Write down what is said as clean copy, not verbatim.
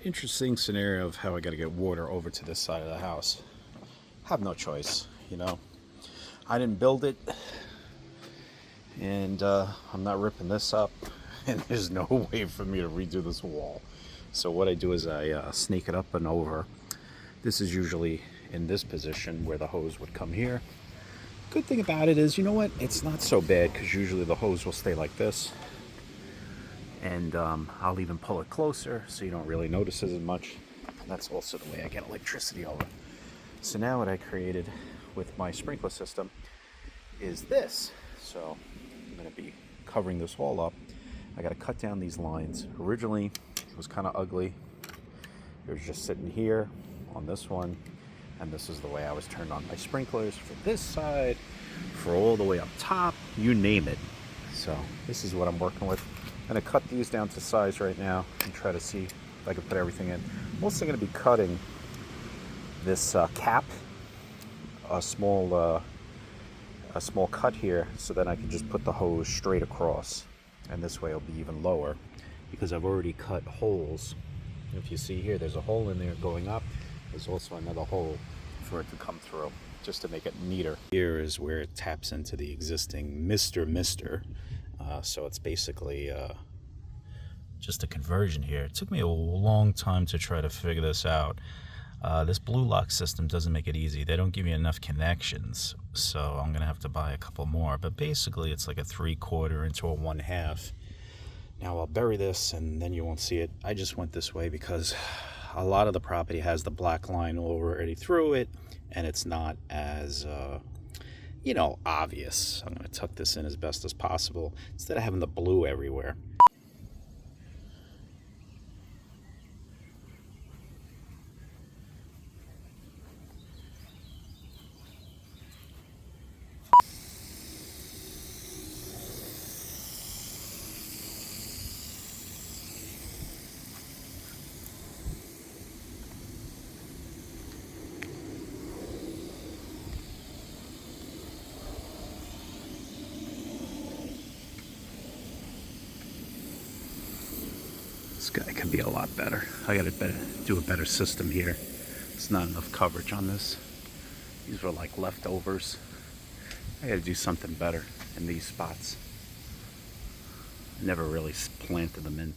interesting scenario of how I got to get water over to this side of the house. Have no choice, you know. I didn't build it, and I'm not ripping this up, and there's no way for me to redo this wall. So what I do is I snake it up and over. This is usually in this position where the hose would come here. Good thing about it is, you know what? It's not so bad because usually the hose will stay like this. And I'll even pull it closer so you don't really notice it as much. And that's also the way I get electricity over. So now what I created with my sprinkler system is this. So I'm going to be covering this wall up. I got to cut down these lines. Originally, it was kind of ugly. It was just sitting here on this one. And this is the way I was turned on my sprinklers for this side, for all the way up top, you name it. So this is what I'm working with. I'm going to cut these down to size right now and try to see if I can put everything in. I'm also going to be cutting this cap, a small cut here, so that I can just put the hose straight across. And this way it'll be even lower because I've already cut holes. If you see here, there's a hole in there going up. There's also another hole for it to come through, just to make it neater. Here is where it taps into the existing Mr. So it's basically just a conversion here. It took me a long time to try to figure this out. This blue lock system doesn't make it easy. They don't give you enough connections, so I'm gonna have to buy a couple more. But basically it's like a 3/4 into a 1/2. Now I'll bury this and then you won't see it. I just went this way because a lot of the property has the black line already through it, and it's not as obvious. I'm going to tuck this in as best as possible instead of having the blue everywhere. This guy can be a lot better. I gotta do a better system here. It's not enough coverage on this. These were like leftovers. I gotta do something better in these spots. Never really planted them in.